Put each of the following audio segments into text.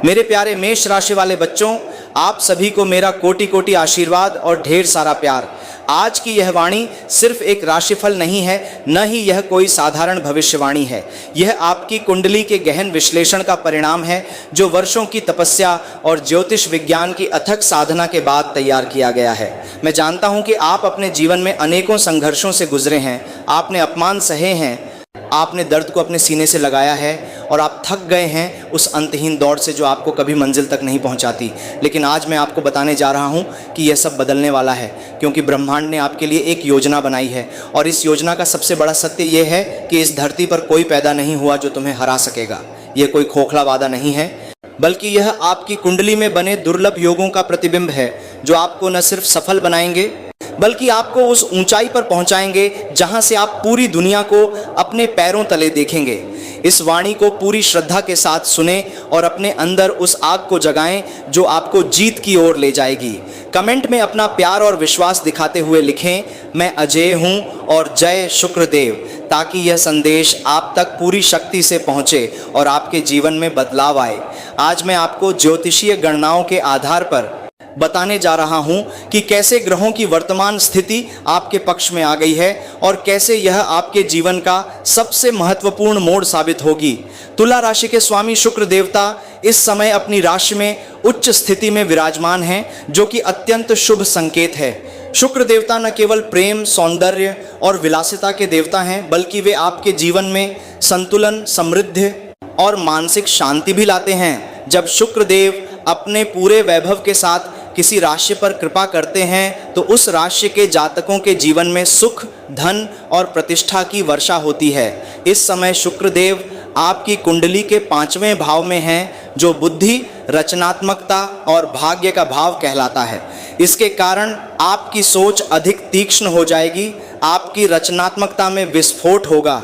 मेरे प्यारे मेष राशि वाले बच्चों, आप सभी को मेरा कोटि कोटि आशीर्वाद और ढेर सारा प्यार। आज की यह वाणी सिर्फ एक राशिफल नहीं है, न ही यह कोई साधारण भविष्यवाणी है। यह आपकी कुंडली के गहन विश्लेषण का परिणाम है, जो वर्षों की तपस्या और ज्योतिष विज्ञान की अथक साधना के बाद तैयार किया गया है। मैं जानता हूं कि आप अपने जीवन में अनेकों संघर्षों से गुजरे हैं, आपने अपमान सहे हैं, आपने दर्द को अपने सीने से लगाया है और आप थक गए हैं उस अंतहीन दौड़ से जो आपको कभी मंजिल तक नहीं पहुंचाती। लेकिन आज मैं आपको बताने जा रहा हूं कि यह सब बदलने वाला है, क्योंकि ब्रह्मांड ने आपके लिए एक योजना बनाई है। और इस योजना का सबसे बड़ा सत्य यह है कि इस धरती पर कोई पैदा नहीं हुआ जो तुम्हें हरा सकेगा। यह कोई खोखला वादा नहीं है, बल्कि यह आपकी कुंडली में बने दुर्लभ योगों का प्रतिबिंब है, जो आपको न सिर्फ सफल बनाएंगे बल्कि आपको उस ऊंचाई पर पहुंचाएंगे जहां से आप पूरी दुनिया को अपने पैरों तले देखेंगे। इस वाणी को पूरी श्रद्धा के साथ सुने और अपने अंदर उस आग को जगाएं जो आपको जीत की ओर ले जाएगी। कमेंट में अपना प्यार और विश्वास दिखाते हुए लिखें, मैं अजय हूं और जय शुक्रदेव, ताकि यह संदेश आप तक पूरी शक्ति से पहुंचे और आपके जीवन में बदलाव आए। आज मैं आपको ज्योतिषीय गणनाओं के आधार पर बताने जा रहा हूं कि कैसे ग्रहों की वर्तमान स्थिति आपके पक्ष में आ गई है और कैसे यह आपके जीवन का सबसे महत्वपूर्ण मोड़ साबित होगी। तुला राशि के स्वामी शुक्र देवता इस समय अपनी राशि में उच्च स्थिति में विराजमान हैं, जो कि अत्यंत शुभ संकेत है। शुक्र देवता न केवल प्रेम, सौंदर्य और विलासिता के देवता हैं, बल्कि वे आपके जीवन में संतुलन, समृद्धि और मानसिक शांति भी लाते हैं। जब शुक्र देव अपने पूरे वैभव के साथ किसी राशि पर कृपा करते हैं तो उस राशि के जातकों के जीवन में सुख, धन और प्रतिष्ठा की वर्षा होती है। इस समय शुक्रदेव आपकी कुंडली के 5वें भाव में हैं, जो बुद्धि, रचनात्मकता और भाग्य का भाव कहलाता है। इसके कारण आपकी सोच अधिक तीक्ष्ण हो जाएगी, आपकी रचनात्मकता में विस्फोट होगा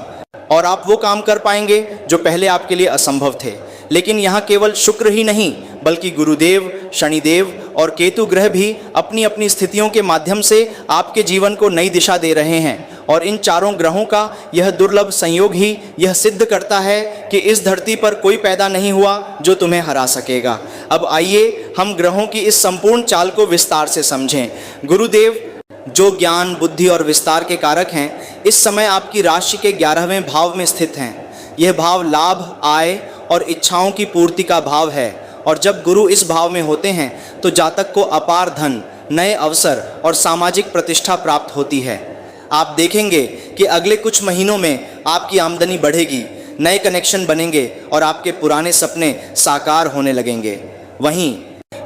और आप वो काम कर पाएंगे जो पहले आपके लिए असंभव थे। लेकिन यहाँ केवल शुक्र ही नहीं, बल्कि गुरुदेव, शनिदेव और केतु ग्रह भी अपनी अपनी स्थितियों के माध्यम से आपके जीवन को नई दिशा दे रहे हैं। और इन चारों ग्रहों का यह दुर्लभ संयोग ही यह सिद्ध करता है कि इस धरती पर कोई पैदा नहीं हुआ जो तुम्हें हरा सकेगा। अब आइए हम ग्रहों की इस संपूर्ण चाल को विस्तार से समझें। गुरुदेव, जो ज्ञान, बुद्धि और विस्तार के कारक हैं, इस समय आपकी राशि के 11वें भाव में स्थित हैं। यह भाव लाभ, आय और इच्छाओं की पूर्ति का भाव है। और जब गुरु इस भाव में होते हैं तो जातक को अपार धन, नए अवसर और सामाजिक प्रतिष्ठा प्राप्त होती है। आप देखेंगे कि अगले कुछ महीनों में आपकी आमदनी बढ़ेगी, नए कनेक्शन बनेंगे और आपके पुराने सपने साकार होने लगेंगे। वहीं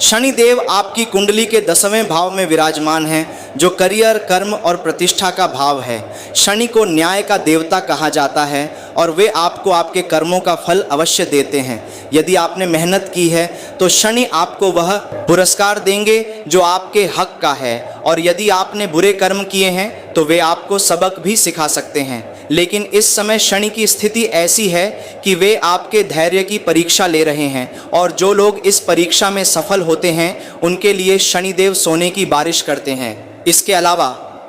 शनिदेव आपकी कुंडली के 10वें भाव में विराजमान हैं, जो करियर, कर्म और प्रतिष्ठा का भाव है। शनि को न्याय का देवता कहा जाता है और वे आपको आपके कर्मों का फल अवश्य देते हैं। यदि आपने मेहनत की है तो शनि आपको वह पुरस्कार देंगे जो आपके हक का है, और यदि आपने बुरे कर्म किए हैं तो वे आपको सबक भी सिखा सकते हैं। लेकिन इस समय शनि की स्थिति ऐसी है कि वे आपके धैर्य की परीक्षा ले रहे हैं, और जो लोग इस परीक्षा में सफल होते हैं उनके लिए शनिदेव सोने की बारिश करते हैं। इसके अलावा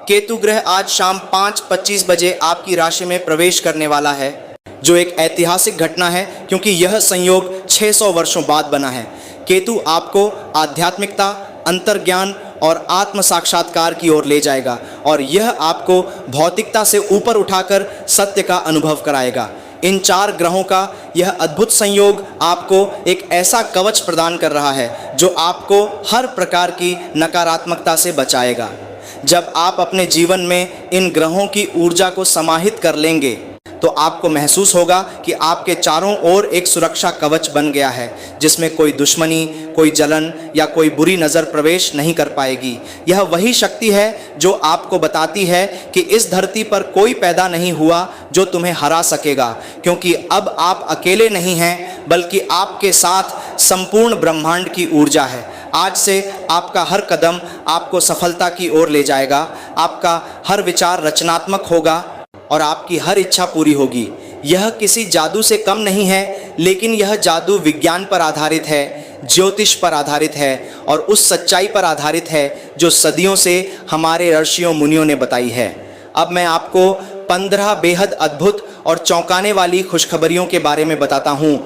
केतु ग्रह आज शाम 5:25 बजे आपकी राशि में प्रवेश करने वाला है, जो एक ऐतिहासिक घटना है, क्योंकि यह संयोग 600 वर्षों बाद बना है। केतु आपको आध्यात्मिकता, अंतर्ज्ञान और आत्म साक्षात्कार की ओर ले जाएगा, और यह आपको भौतिकता से ऊपर उठाकर सत्य का अनुभव कराएगा। इन 4 ग्रहों का यह अद्भुत संयोग आपको एक ऐसा कवच प्रदान कर रहा है जो आपको हर प्रकार की नकारात्मकता से बचाएगा। जब आप अपने जीवन में इन ग्रहों की ऊर्जा को समाहित कर लेंगे तो आपको महसूस होगा कि आपके चारों ओर एक सुरक्षा कवच बन गया है, जिसमें कोई दुश्मनी, कोई जलन या कोई बुरी नज़र प्रवेश नहीं कर पाएगी। यह वही शक्ति है जो आपको बताती है कि इस धरती पर कोई पैदा नहीं हुआ जो तुम्हें हरा सकेगा, क्योंकि अब आप अकेले नहीं हैं, बल्कि आपके साथ संपूर्ण ब्रह्मांड की ऊर्जा है। आज से आपका हर कदम आपको सफलता की ओर ले जाएगा, आपका हर विचार रचनात्मक होगा और आपकी हर इच्छा पूरी होगी। यह किसी जादू से कम नहीं है, लेकिन यह जादू विज्ञान पर आधारित है, ज्योतिष पर आधारित है और उस सच्चाई पर आधारित है जो सदियों से हमारे ऋषियों मुनियों ने बताई है। अब मैं आपको 15 बेहद अद्भुत और चौंकाने वाली खुशखबरियों के बारे में बताता हूँ।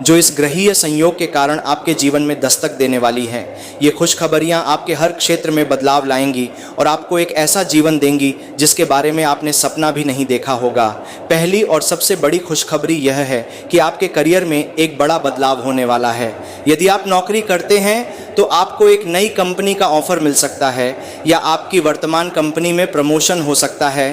जो इस ग्रहीय संयोग के कारण आपके जीवन में दस्तक देने वाली हैं। ये खुशखबरियाँ आपके हर क्षेत्र में बदलाव लाएंगी और आपको एक ऐसा जीवन देंगी जिसके बारे में आपने सपना भी नहीं देखा होगा। पहली और सबसे बड़ी खुशखबरी यह है कि आपके करियर में एक बड़ा बदलाव होने वाला है। यदि आप नौकरी करते हैं तो आपको एक नई कंपनी का ऑफर मिल सकता है या आपकी वर्तमान कंपनी में प्रमोशन हो सकता है।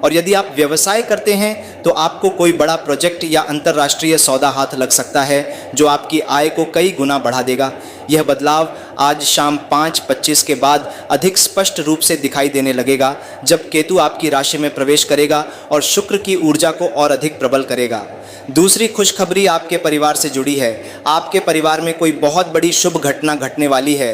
और यदि आप व्यवसाय करते हैं तो आपको कोई बड़ा प्रोजेक्ट या अंतर्राष्ट्रीय सौदा हाथ लग सकता है जो आपकी आय को कई गुना बढ़ा देगा। यह बदलाव आज शाम 5:25 के बाद अधिक स्पष्ट रूप से दिखाई देने लगेगा जब केतु आपकी राशि में प्रवेश करेगा और शुक्र की ऊर्जा को और अधिक प्रबल करेगा। दूसरी खुशखबरी आपके परिवार से जुड़ी है। आपके परिवार में कोई बहुत बड़ी शुभ घटना घटने वाली है,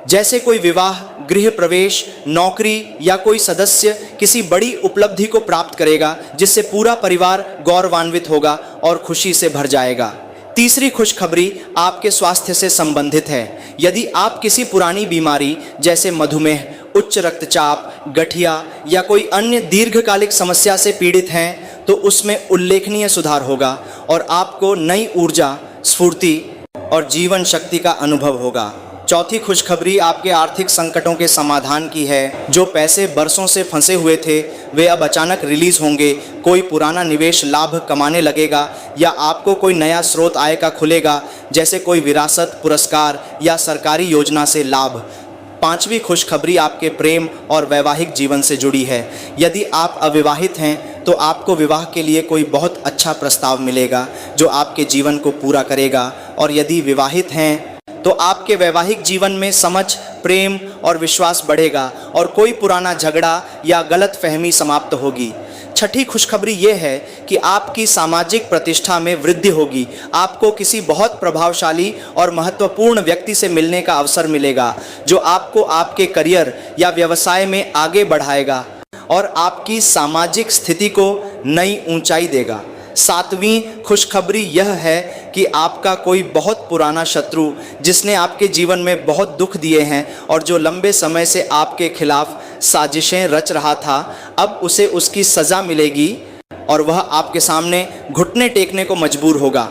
जैसे कोई विवाह, गृह प्रवेश, नौकरी या कोई सदस्य किसी बड़ी उपलब्धि को प्राप्त करेगा जिससे पूरा परिवार गौरवान्वित होगा और खुशी से भर जाएगा। तीसरी खुशखबरी आपके स्वास्थ्य से संबंधित है। यदि आप किसी पुरानी बीमारी जैसे मधुमेह, उच्च रक्तचाप, गठिया या कोई अन्य दीर्घकालिक समस्या से पीड़ित हैं तो उसमें उल्लेखनीय सुधार होगा और आपको नई ऊर्जा, स्फूर्ति और जीवन शक्ति का अनुभव होगा। चौथी खुशखबरी आपके आर्थिक संकटों के समाधान की है। जो पैसे बरसों से फंसे हुए थे वे अब अचानक रिलीज होंगे। कोई पुराना निवेश लाभ कमाने लगेगा या आपको कोई नया स्रोत आय का खुलेगा, जैसे कोई विरासत, पुरस्कार या सरकारी योजना से लाभ। पांचवी खुशखबरी आपके प्रेम और वैवाहिक जीवन से जुड़ी है। यदि आप अविवाहित हैं तो आपको विवाह के लिए कोई बहुत अच्छा प्रस्ताव मिलेगा जो आपके जीवन को पूरा करेगा, और यदि विवाहित हैं तो आपके वैवाहिक जीवन में समझ, प्रेम और विश्वास बढ़ेगा और कोई पुराना झगड़ा या गलत फहमी समाप्त होगी। छठी खुशखबरी ये है कि आपकी सामाजिक प्रतिष्ठा में वृद्धि होगी। आपको किसी बहुत प्रभावशाली और महत्वपूर्ण व्यक्ति से मिलने का अवसर मिलेगा जो आपको आपके करियर या व्यवसाय में आगे बढ़ाएगा और आपकी सामाजिक स्थिति को नई ऊंचाई देगा। सातवीं खुशखबरी यह है कि आपका कोई बहुत पुराना शत्रु जिसने आपके जीवन में बहुत दुख दिए हैं और जो लंबे समय से आपके खिलाफ साजिशें रच रहा था, अब उसे उसकी सज़ा मिलेगी और वह आपके सामने घुटने टेकने को मजबूर होगा।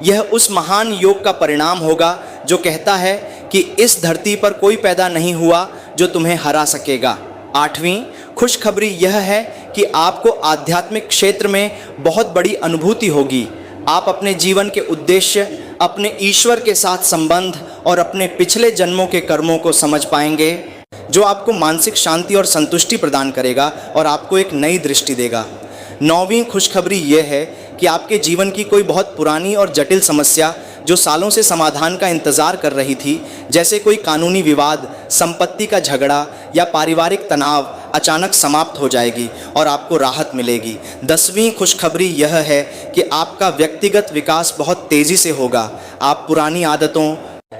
यह उस महान योग का परिणाम होगा जो कहता है कि इस धरती पर कोई पैदा नहीं हुआ जो तुम्हें हरा सकेगा। आठवीं खुशखबरी यह है कि आपको आध्यात्मिक क्षेत्र में बहुत बड़ी अनुभूति होगी। आप अपने जीवन के उद्देश्य, अपने ईश्वर के साथ संबंध और अपने पिछले जन्मों के कर्मों को समझ पाएंगे जो आपको मानसिक शांति और संतुष्टि प्रदान करेगा और आपको एक नई दृष्टि देगा। नौवीं खुशखबरी यह है कि आपके जीवन की कोई बहुत पुरानी और जटिल समस्या जो सालों से समाधान का इंतज़ार कर रही थी, जैसे कोई कानूनी विवाद, संपत्ति का झगड़ा या पारिवारिक तनाव, अचानक समाप्त हो जाएगी और आपको राहत मिलेगी। 10वीं खुशखबरी यह है कि आपका व्यक्तिगत विकास बहुत तेज़ी से होगा। आप पुरानी आदतों,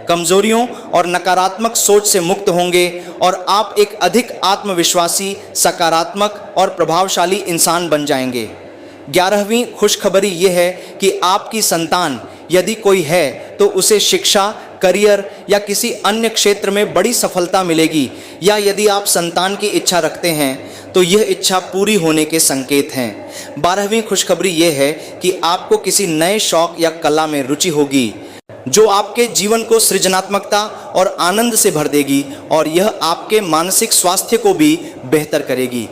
कमजोरियों और नकारात्मक सोच से मुक्त होंगे और आप एक अधिक आत्मविश्वासी, सकारात्मक और प्रभावशाली इंसान बन जाएंगे। 11वीं खुशखबरी ये है कि आपकी संतान, यदि कोई है, तो उसे शिक्षा, करियर या किसी अन्य क्षेत्र में बड़ी सफलता मिलेगी, या यदि आप संतान की इच्छा रखते हैं तो यह इच्छा पूरी होने के संकेत हैं। 12वीं खुशखबरी ये है कि आपको किसी नए शौक या कला में रुचि होगी जो आपके जीवन को सृजनात्मकता और आनंद से भर देगी और यह आपके मानसिक स्वास्थ्य को भी बेहतर करेगी।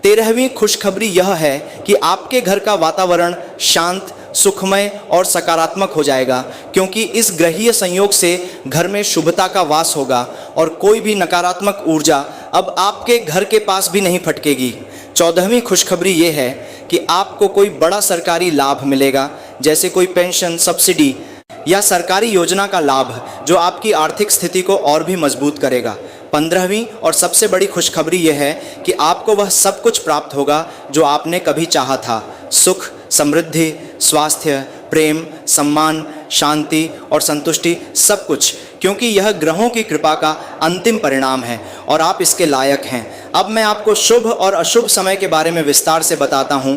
13वीं खुशखबरी यह है कि आपके घर का वातावरण शांत, सुखमय और सकारात्मक हो जाएगा, क्योंकि इस ग्रहीय संयोग से घर में शुभता का वास होगा और कोई भी नकारात्मक ऊर्जा अब आपके घर के पास भी नहीं फटकेगी। 14वीं खुशखबरी ये है कि आपको कोई बड़ा सरकारी लाभ मिलेगा, जैसे कोई पेंशन, सब्सिडी या सरकारी योजना का लाभ जो आपकी आर्थिक स्थिति को और भी मजबूत करेगा। 15वीं और सबसे बड़ी खुशखबरी यह है कि आपको वह सब कुछ प्राप्त होगा जो आपने कभी चाहा था। सुख, समृद्धि, स्वास्थ्य, प्रेम, सम्मान, शांति और संतुष्टि, सब कुछ, क्योंकि यह ग्रहों की कृपा का अंतिम परिणाम है और आप इसके लायक हैं। अब मैं आपको शुभ और अशुभ समय के बारे में विस्तार से बताता हूँ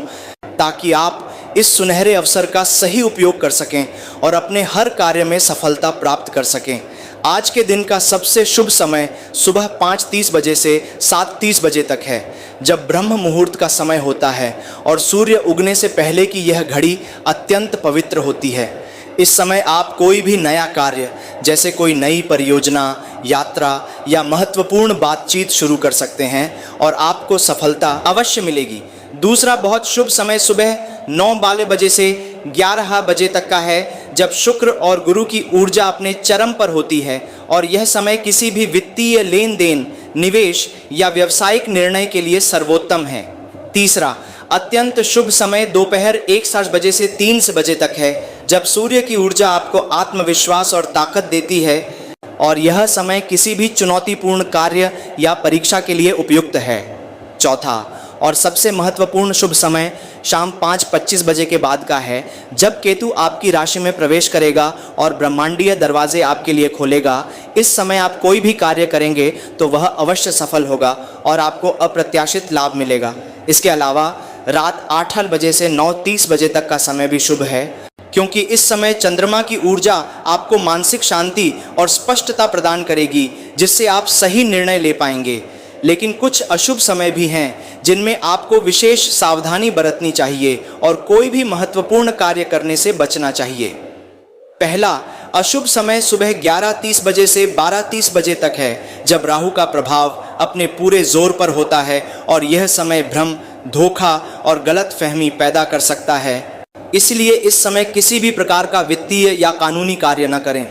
ताकि आप इस सुनहरे अवसर का सही उपयोग कर सकें और अपने हर कार्य में सफलता प्राप्त कर सकें। आज के दिन का सबसे शुभ समय सुबह 5:30 बजे से 7:30 बजे तक है, जब ब्रह्म मुहूर्त का समय होता है और सूर्य उगने से पहले की यह घड़ी अत्यंत पवित्र होती है। इस समय आप कोई भी नया कार्य जैसे कोई नई परियोजना, यात्रा या महत्वपूर्ण बातचीत शुरू कर सकते हैं और आपको सफलता अवश्य मिलेगी। दूसरा बहुत शुभ समय सुबह 9 बजे से 11 बजे तक का है, जब शुक्र और गुरु की ऊर्जा अपने चरम पर होती है और यह समय किसी भी वित्तीय लेन देन, निवेश या व्यावसायिक निर्णय के लिए सर्वोत्तम है। तीसरा अत्यंत शुभ समय दोपहर 1 बजे से 3 बजे तक है, जब सूर्य की ऊर्जा आपको आत्मविश्वास और ताकत देती है और यह समय किसी भी चुनौतीपूर्ण कार्य या परीक्षा के लिए उपयुक्त है। चौथा और सबसे महत्वपूर्ण शुभ समय शाम 5:25 बजे के बाद का है, जब केतु आपकी राशि में प्रवेश करेगा और ब्रह्मांडीय दरवाजे आपके लिए खोलेगा। इस समय आप कोई भी कार्य करेंगे तो वह अवश्य सफल होगा और आपको अप्रत्याशित लाभ मिलेगा। इसके अलावा रात 8 बजे से 9:30 बजे तक का समय भी शुभ है, क्योंकि इस समय चंद्रमा की ऊर्जा आपको मानसिक शांति और स्पष्टता प्रदान करेगी, जिससे आप सही निर्णय ले पाएंगे। लेकिन कुछ अशुभ समय भी हैं जिनमें आपको विशेष सावधानी बरतनी चाहिए और कोई भी महत्वपूर्ण कार्य करने से बचना चाहिए। पहला अशुभ समय सुबह 11:30 बजे से 12:30 बजे तक है, जब राहु का प्रभाव अपने पूरे जोर पर होता है और यह समय भ्रम, धोखा और गलतफहमी पैदा कर सकता है। इसलिए इस समय किसी भी प्रकार का वित्तीय या कानूनी कार्य न करें।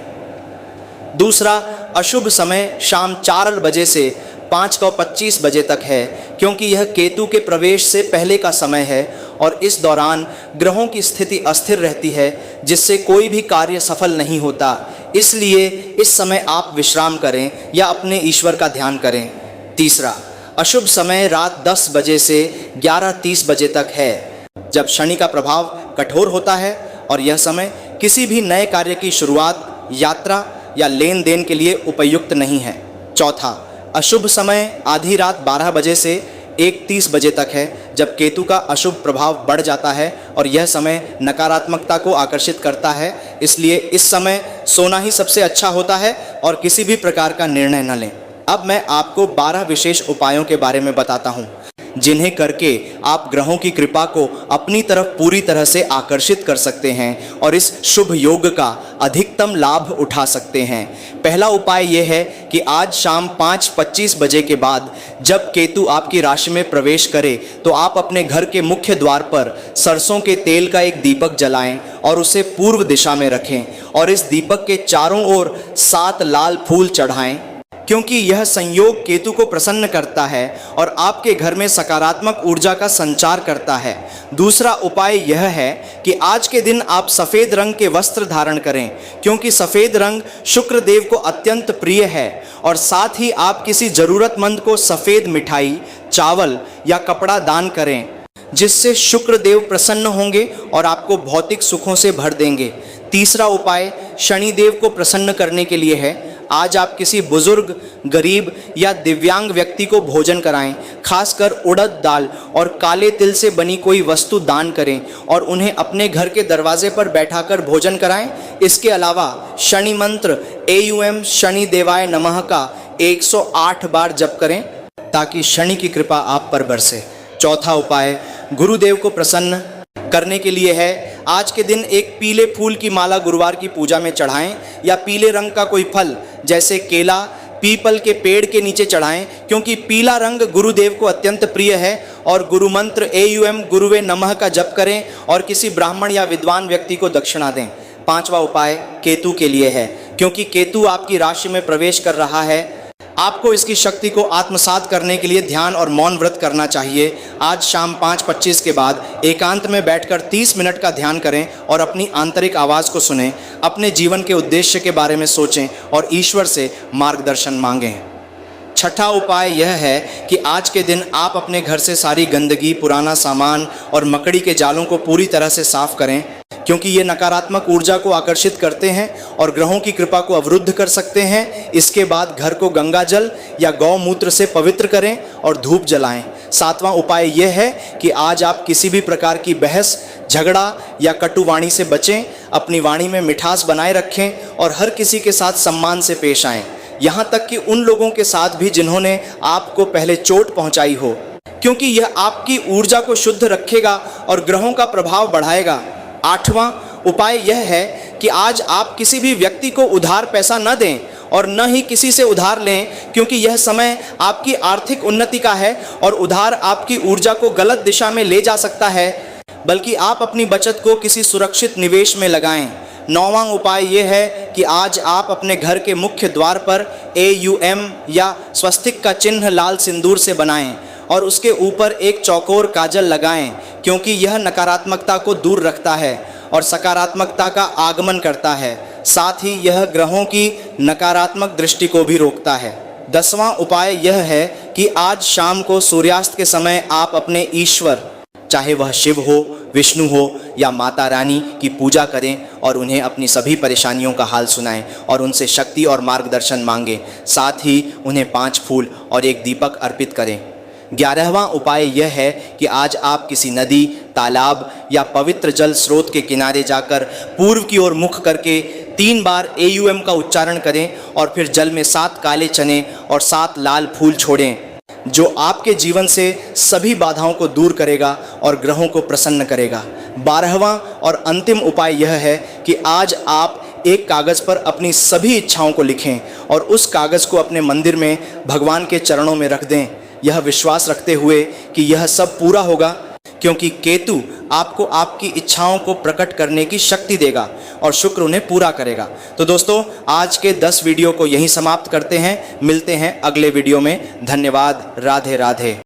दूसरा अशुभ समय शाम 4 बजे से 5:25 बजे तक है, क्योंकि यह केतु के प्रवेश से पहले का समय है और इस दौरान ग्रहों की स्थिति अस्थिर रहती है, जिससे कोई भी कार्य सफल नहीं होता। इसलिए इस समय आप विश्राम करें या अपने ईश्वर का ध्यान करें। तीसरा अशुभ समय रात 10 बजे से 11:30 बजे तक है, जब शनि का प्रभाव कठोर होता है और यह समय किसी भी नए कार्य की शुरुआत, यात्रा या लेन देन के लिए उपयुक्त नहीं है। चौथा अशुभ समय आधी रात 12 बजे से 1:30 बजे तक है, जब केतु का अशुभ प्रभाव बढ़ जाता है और यह समय नकारात्मकता को आकर्षित करता है। इसलिए इस समय सोना ही सबसे अच्छा होता है और किसी भी प्रकार का निर्णय न लें। अब मैं आपको 12 विशेष उपायों के बारे में बताता हूँ, जिन्हें करके आप ग्रहों की कृपा को अपनी तरफ पूरी तरह से आकर्षित कर सकते हैं और इस शुभ योग का अधिकतम लाभ उठा सकते हैं। पहला उपाय यह है कि आज शाम 5:25 बजे के बाद जब केतु आपकी राशि में प्रवेश करे, तो आप अपने घर के मुख्य द्वार पर सरसों के तेल का एक दीपक जलाएं और उसे पूर्व दिशा में रखें और इस दीपक के चारों ओर 7 लाल फूल चढ़ाएं, क्योंकि यह संयोग केतु को प्रसन्न करता है और आपके घर में सकारात्मक ऊर्जा का संचार करता है। दूसरा उपाय यह है कि आज के दिन आप सफ़ेद रंग के वस्त्र धारण करें, क्योंकि सफ़ेद रंग शुक्र देव को अत्यंत प्रिय है और साथ ही आप किसी ज़रूरतमंद को सफ़ेद मिठाई, चावल या कपड़ा दान करें, जिससे शुक्र देव प्रसन्न होंगे और आपको भौतिक सुखों से भर देंगे। तीसरा उपाय शनि देव को प्रसन्न करने के लिए है। आज आप किसी बुजुर्ग, गरीब या दिव्यांग व्यक्ति को भोजन कराएं, खासकर उड़द दाल और काले तिल से बनी कोई वस्तु दान करें और उन्हें अपने घर के दरवाजे पर बैठाकर भोजन कराएं। इसके अलावा शनि मंत्र AUM शनि देवाय नमः का 108 बार जप करें, ताकि शनि की कृपा आप पर बरसे। चौथा उपाय गुरुदेव को प्रसन्न करने के लिए है। आज के दिन एक पीले फूल की माला गुरुवार की पूजा में चढ़ाएं या पीले रंग का कोई फल जैसे केला पीपल के पेड़ के नीचे चढ़ाएं, क्योंकि पीला रंग गुरुदेव को अत्यंत प्रिय है। और गुरु मंत्र AUM गुरुवे नमः का जप करें और किसी ब्राह्मण या विद्वान व्यक्ति को दक्षिणा दें। पांचवा उपाय केतु के लिए है, क्योंकि केतु आपकी राशि में प्रवेश कर रहा है। आपको इसकी शक्ति को आत्मसात करने के लिए ध्यान और मौन व्रत करना चाहिए। आज शाम 5:25 के बाद एकांत में बैठकर 30 मिनट का ध्यान करें और अपनी आंतरिक आवाज़ को सुनें, अपने जीवन के उद्देश्य के बारे में सोचें और ईश्वर से मार्गदर्शन मांगें। छठा उपाय यह है कि आज के दिन आप अपने घर से सारी गंदगी, पुराना सामान और मकड़ी के जालों को पूरी तरह से साफ करें, क्योंकि ये नकारात्मक ऊर्जा को आकर्षित करते हैं और ग्रहों की कृपा को अवरुद्ध कर सकते हैं। इसके बाद घर को गंगा जल या गौमूत्र से पवित्र करें और धूप जलाएं। सातवां उपाय यह है कि आज आप किसी भी प्रकार की बहस, झगड़ा या कटु वाणी से बचें, अपनी वाणी में मिठास बनाए रखें और हर किसी के साथ सम्मान से पेश आएं, यहाँ तक कि उन लोगों के साथ भी जिन्होंने आपको पहले चोट पहुँचाई हो, क्योंकि यह आपकी ऊर्जा को शुद्ध रखेगा और ग्रहों का प्रभाव बढ़ाएगा। आठवां उपाय यह है कि आज आप किसी भी व्यक्ति को उधार पैसा न दें और न ही किसी से उधार लें, क्योंकि यह समय आपकी आर्थिक उन्नति का है और उधार आपकी ऊर्जा को गलत दिशा में ले जा सकता है। बल्कि आप अपनी बचत को किसी सुरक्षित निवेश में लगाएं। 9वां उपाय यह है कि आज आप अपने घर के मुख्य द्वार पर AUM या स्वस्तिक का चिन्ह लाल सिंदूर से बनाएं और उसके ऊपर एक चौकोर काजल लगाएं, क्योंकि यह नकारात्मकता को दूर रखता है और सकारात्मकता का आगमन करता है। साथ ही यह ग्रहों की नकारात्मक दृष्टि को भी रोकता है। 10वां उपाय यह है कि आज शाम को सूर्यास्त के समय आप अपने ईश्वर, चाहे वह शिव हो, विष्णु हो या माता रानी की पूजा करें और उन्हें अपनी सभी परेशानियों का हाल सुनाएं और उनसे शक्ति और मार्गदर्शन मांगें। साथ ही उन्हें 5 फूल और एक दीपक अर्पित करें। 11वां उपाय यह है कि आज आप किसी नदी, तालाब या पवित्र जल स्रोत के किनारे जाकर पूर्व की ओर मुख करके 3 बार AUM का उच्चारण करें और फिर जल में 7 काले चने और 7 लाल फूल छोड़ें, जो आपके जीवन से सभी बाधाओं को दूर करेगा और ग्रहों को प्रसन्न करेगा। 12वां और अंतिम उपाय यह है कि आज आप एक कागज़ पर अपनी सभी इच्छाओं को लिखें और उस कागज़ को अपने मंदिर में भगवान के चरणों में रख दें, यह विश्वास रखते हुए कि यह सब पूरा होगा, क्योंकि केतु आपको आपकी इच्छाओं को प्रकट करने की शक्ति देगा और शुक्र उन्हें पूरा करेगा। तो दोस्तों, आज के 10 वीडियो को यहीं समाप्त करते हैं। मिलते हैं अगले वीडियो में। धन्यवाद। राधे राधे।